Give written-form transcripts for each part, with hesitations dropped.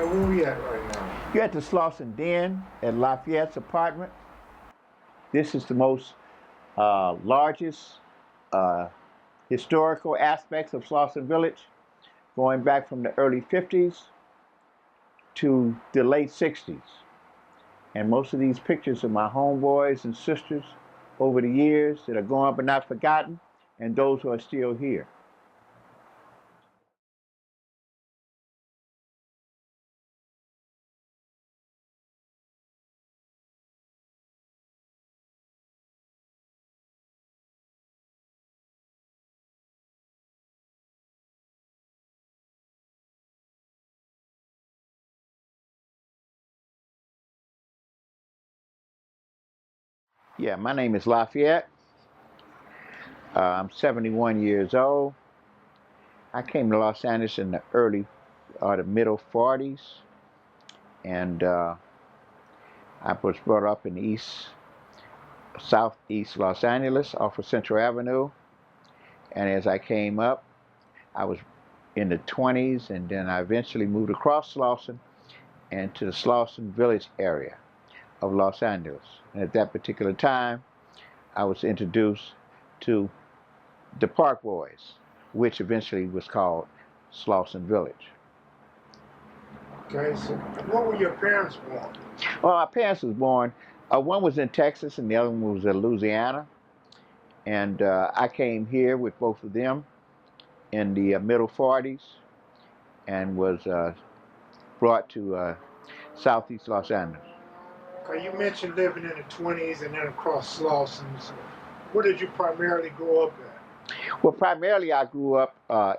Okay, where we at right now? You're at the Slauson Den at Lafayette's apartment. This is the most largest historical aspects of Slauson Village, going back from the early 50s to the late 60s. And most of these pictures are my homeboys and sisters over the years that are gone but not forgotten, and those who are still here. Yeah, my name is Lafayette. I'm 71 years old. I came to Los Angeles in the early or the middle 40s, and I was brought up in southeast Los Angeles off of Central Avenue. And as I came up, I was in the 20s, and then I eventually moved across Slauson and to the Slauson Village area of Los Angeles. And at that particular time, I was introduced to the Park Boys, which eventually was called Slauson Village. Okay, so what were your parents born? Well, my parents was born, one was in Texas and the other one was in Louisiana. And I came here with both of them in the middle 40s and was brought to southeast Los Angeles. Okay, you mentioned living in the 20s and then across Slausons. Where did you primarily grow up at? Well, primarily I grew up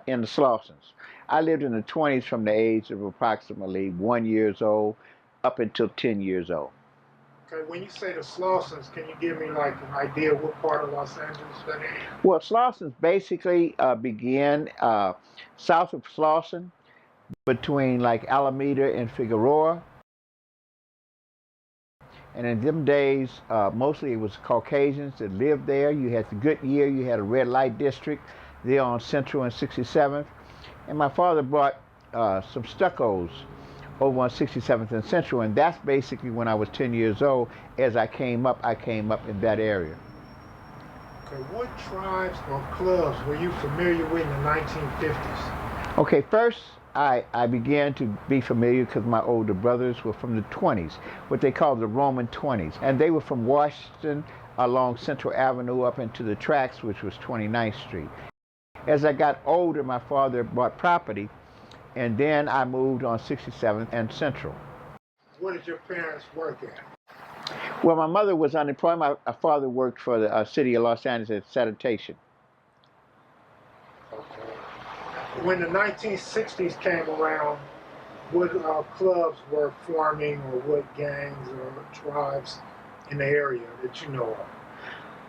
in the Slausons. I lived in the 20s from the age of approximately 1 year old up until 10 years old. Okay, when you say the Slausons, can you give me like an idea of what part of Los Angeles that is? Well, Slausons basically began south of Slauson, between like Alameda and Figueroa. And in them days, mostly it was Caucasians that lived there. You had the Goodyear, you had a red light district there on Central and 67th. And my father brought some stuccos over on 67th and Central, and that's basically when I was 10 years old. As I came up in that area. Okay, what tribes or clubs were you familiar with in the 1950s? Okay, first I began to be familiar because my older brothers were from the 20s, what they call the Roman 20s. And they were from Washington along Central Avenue up into the tracks, which was 29th Street. As I got older, my father bought property, and then I moved on 67th and Central. Where did your parents work at? Well, my mother was unemployed. My father worked for the city of Los Angeles at sanitation. Okay. When the 1960s came around, what clubs were forming or what gangs or tribes in the area that you know of?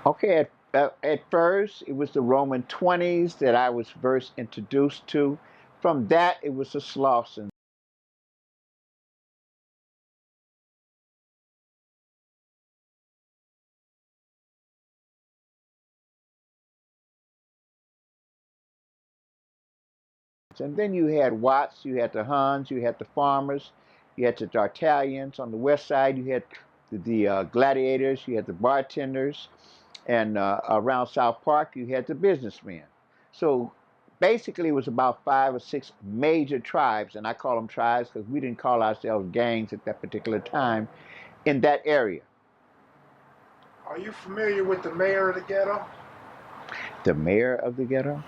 Okay, at first it was the Roman 20s that I was first introduced to. From that, it was the Slausons. And then you had Watts, you had the Huns, you had the farmers, you had the Dartalians. On the west side, you had the gladiators, you had the bartenders, and around South Park, you had the businessmen. So basically, it was about 5 or 6 major tribes, and I call them tribes because we didn't call ourselves gangs at that particular time in that area. Are you familiar with the mayor of the ghetto? The mayor of the ghetto?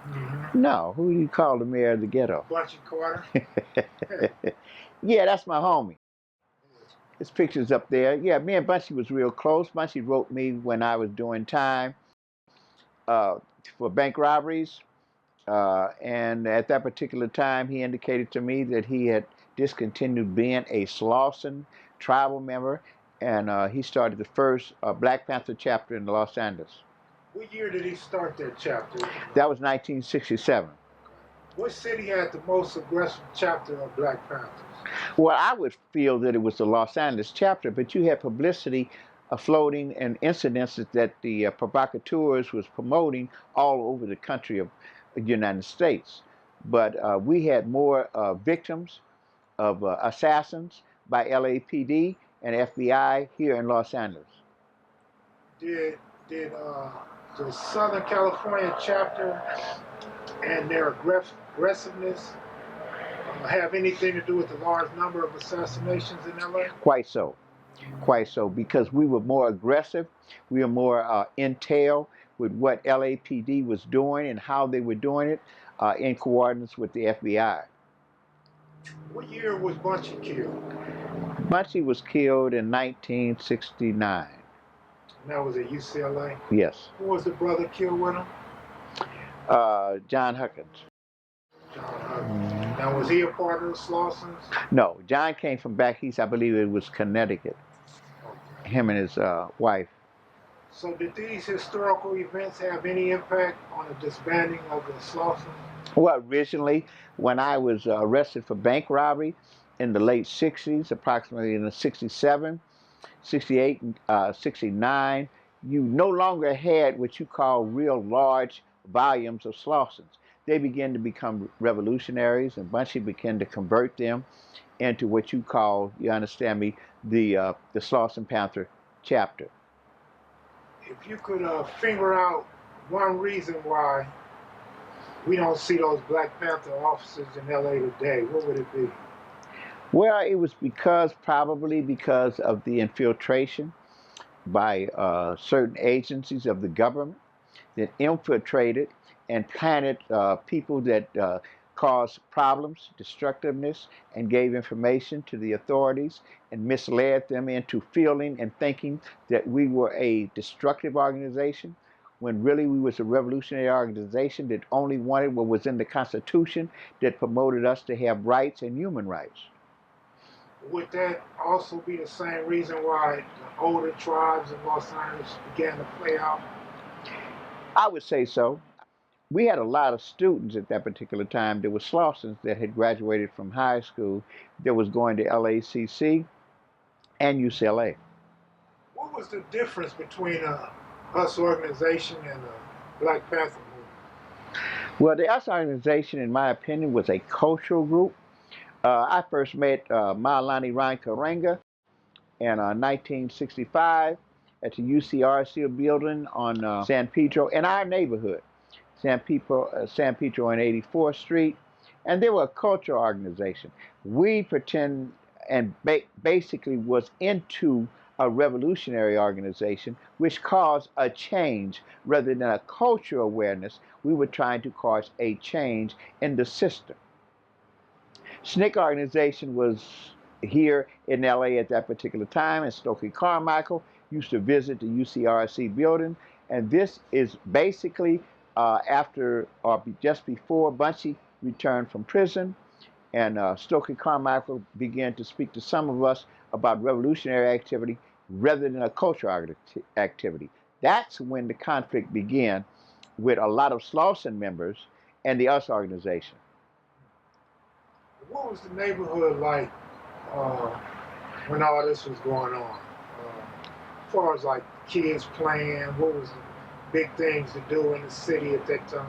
Mm-hmm. No, who do you call the mayor of the ghetto? Bunchy Carter. Yeah, that's my homie. His picture's up there. Yeah, me and Bunchy was real close. Bunchy wrote me when I was doing time uh, for bank robberies. And at that particular time, he indicated to me that he had discontinued being a Slauson tribal member, and he started the first Black Panther chapter in Los Angeles. What year did he start that chapter? That was 1967. What city had the most aggressive chapter of Black Panthers? Well, I would feel that it was the Los Angeles chapter, but you had publicity floating and incidents that the provocateurs was promoting all over the country of the United States. But we had more victims of assassins by LAPD and FBI here in Los Angeles. Did the Southern California chapter and their aggressiveness have anything to do with the large number of assassinations in LA? Quite so. Quite so, because we were more aggressive, we were more intel with what LAPD was doing and how they were doing it in coordinates with the FBI. What year was Bunchy killed? Bunchy was killed in 1969. And that was at UCLA? Yes. Who was the brother killed with him? John Huckins. John Huckins. Now, was he a part of the Slausons? No, John came from back east. I believe it was Connecticut. Okay. Him and his wife. So did these historical events have any impact on the disbanding of the Slausons? Well, originally, when I was arrested for bank robbery in the late 60s, approximately in the 67, 68, 69, you no longer had what you call real large volumes of Slausons. They began to become revolutionaries, and Bunchy began to convert them into what you call, you understand me, the Slauson Panther chapter. If you could figure out one reason why we don't see those Black Panther officers in LA today, what would it be? Well, it was probably because of the infiltration by certain agencies of the government that infiltrated and planted people that caused problems, destructiveness, and gave information to the authorities and misled them into feeling and thinking that we were a destructive organization, when really we was a revolutionary organization that only wanted what was in the Constitution, that promoted us to have rights and human rights. Would that also be the same reason why the older tribes in Los Angeles began to play out? I would say so. We had a lot of students at that particular time. There were Slausons that had graduated from high school that was going to LACC and UCLA. What was the difference between us organization and the Black Panther movement? Well, the US organization, in my opinion, was a cultural group. I first met Maulani Rangkarenga in 1965 at the UCRC building on San Pedro in our neighborhood, San Pedro on 84th Street, and they were a cultural organization. We pretend and basically was into a revolutionary organization which caused a change rather than a cultural awareness. We were trying to cause a change in the system. SNCC organization was here in LA at that particular time, and Stokely Carmichael used to visit the UCRC building, and this is basically after or just before Bunchy returned from prison, and Stokely Carmichael began to speak to some of us about revolutionary activity rather than a cultural activity. That's when the conflict began with a lot of Slauson members and the US organization. What was the neighborhood like when all this was going on? As far as like kids playing, what was the big things to do in the city at that time?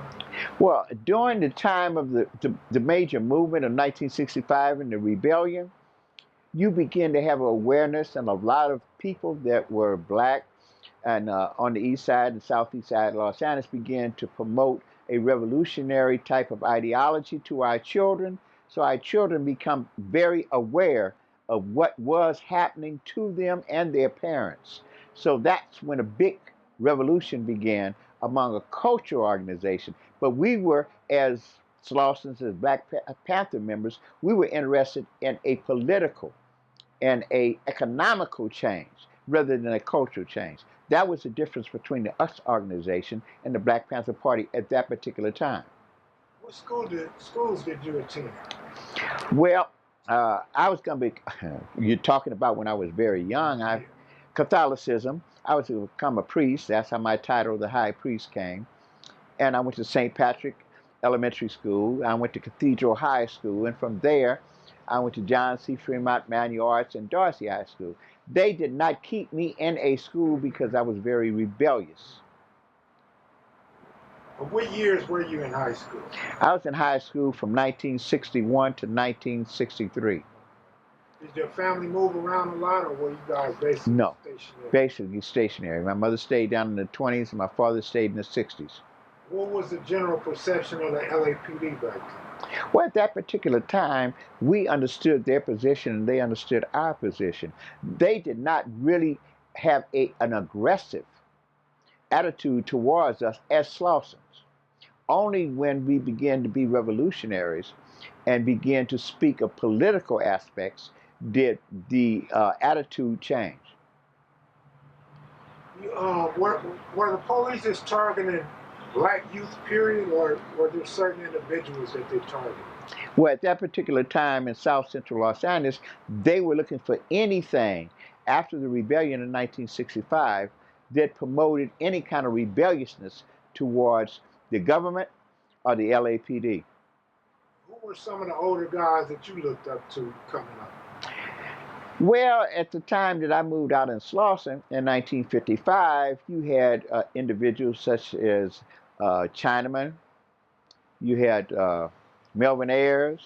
Well, during the time of the major movement of 1965 and the rebellion, you begin to have awareness, and a lot of people that were black and on the east side and southeast side of Los Angeles began to promote a revolutionary type of ideology to our children. So our children become very aware of what was happening to them and their parents. So that's when a big revolution began among a cultural organization. But we were, as Slausons, as Black Panther members, we were interested in a political and a economical change rather than a cultural change. That was the difference between the US organization and the Black Panther Party at that particular time. What schools did you attend? Well, I was going to be, you're talking about when I was very young, Catholicism. I was to become a priest. That's how my title, the high priest, came. And I went to St. Patrick Elementary School. I went to Cathedral High School. And from there, I went to John C. Fremont Manual Arts and Darcy High School. They did not keep me in a school because I was very rebellious. But what years were you in high school? I was in high school from 1961 to 1963. Did your family move around a lot, or were you guys basically No, stationary? basically stationary. My mother stayed down in the 20s, and my father stayed in the 60s. What was the general perception of the LAPD back then? Well, at that particular time, we understood their position and they understood our position. They did not really have an aggressive attitude towards us as Slausons. Only when we began to be revolutionaries and began to speak of political aspects did the attitude change. Were the police just targeting black youth, period, or were there certain individuals that they targeted? Well, at that particular time in South Central Los Angeles, they were looking for anything after the rebellion in 1965 that promoted any kind of rebelliousness towards the government or the LAPD. Who were some of the older guys that you looked up to coming up? Well, at the time that I moved out in Slauson in 1955, you had individuals such as Chinaman, you had Melvin Ayers,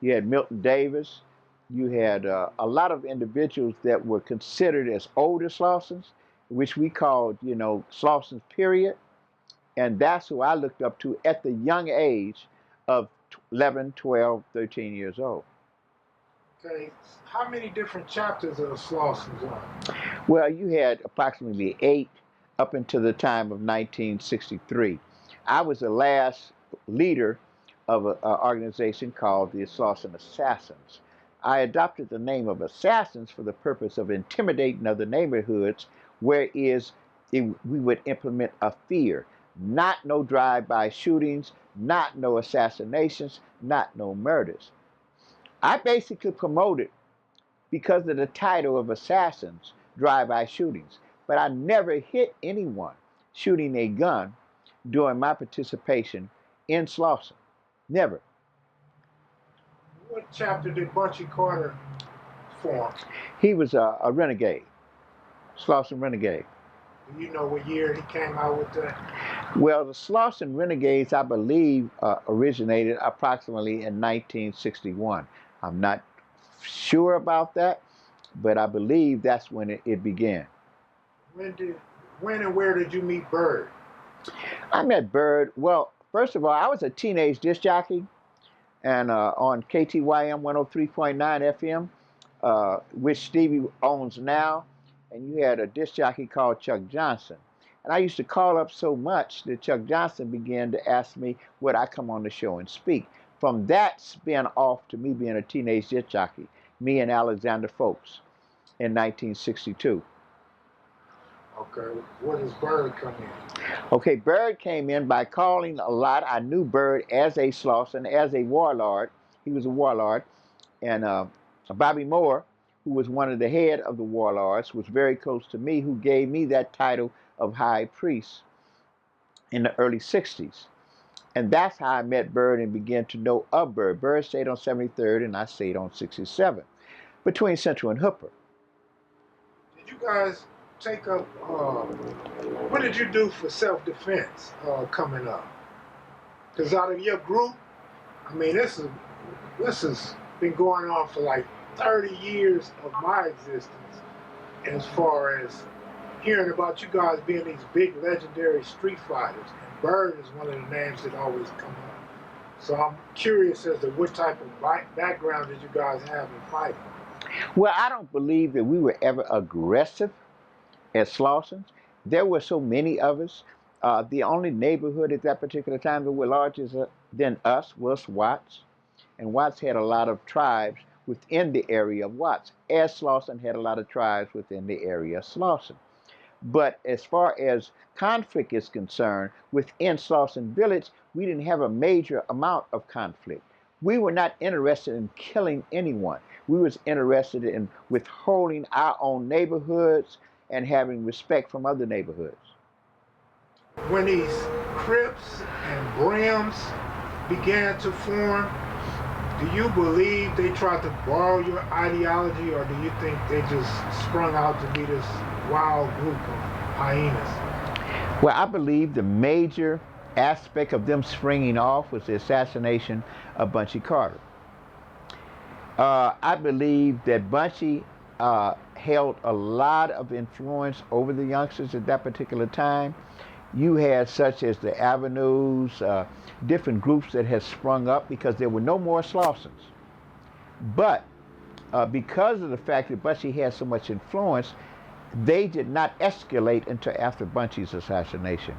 you had Milton Davis, you had a lot of individuals that were considered as older Slausons, which we called, Slausons period. And that's who I looked up to at the young age of 11, 12, 13 years old. Okay, how many different chapters of the Slausons are? Well, you had approximately 8 up until the time of 1963. I was the last leader of an organization called the Slausons Assassins. I adopted the name of assassins for the purpose of intimidating other neighborhoods, whereas we would implement a fear. Not no drive-by shootings, not no assassinations, not no murders. I basically promoted, because of the title of assassins, drive-by shootings. But I never hit anyone shooting a gun during my participation in Slauson. Never. What chapter did Bunchy Carter form? He was a renegade, Slauson renegade. Do you know what year he came out with that? Well, the Slauson Renegades, I believe, originated approximately in 1961. I'm not sure about that, but I believe that's when it began. When and where did you meet Bird? I met Bird, well, first of all, I was a teenage disc jockey, and on KTYM 103.9 FM, which Stevie owns now, and you had a disc jockey called Chuck Johnson. And I used to call up so much that Chuck Johnson began to ask me would I come on the show and speak. From that spin off to me being a teenage disc jockey, me and Alexander Folks in 1962. Okay, where does Bird come in? Okay, Bird came in by calling a lot. I knew Bird as a Slauson, as a warlord. He was a warlord. And Bobby Moore, who was one of the head of the warlords, was very close to me, who gave me that title of high priest in the early 60s. And that's how I met Bird and began to know of Bird. Bird stayed on 73rd and I stayed on 67th, between Central and Hooper. Did you guys take up, what did you do for self-defense coming up? Because out of your group, I mean, this has been going on for like 30 years of my existence, as far as hearing about you guys being these big legendary street fighters. And Bird is one of the names that always come up. So I'm curious as to what type of background did you guys have in fighting? Well, I don't believe that we were ever aggressive as Slausons. There were so many of us. The only neighborhood at that particular time that were larger than us was Watts. And Watts had a lot of tribes within the area of Watts, as Slauson had a lot of tribes within the area of Slauson. But as far as conflict is concerned, within Slauson Village, we didn't have a major amount of conflict. We were not interested in killing anyone. We was interested in withholding our own neighborhoods and having respect from other neighborhoods. When these Crips and Brims began to form, do you believe they tried to borrow your ideology, or do you think they just sprung out to be this wild group of hyenas? Well, I believe the major aspect of them springing off was the assassination of Bunchy Carter. I believe that Bunchy held a lot of influence over the youngsters at that particular time. You had such as the Avenues, different groups that had sprung up because there were no more Slausons. But because of the fact that Bunchy had so much influence, they did not escalate until after Bunchy's assassination.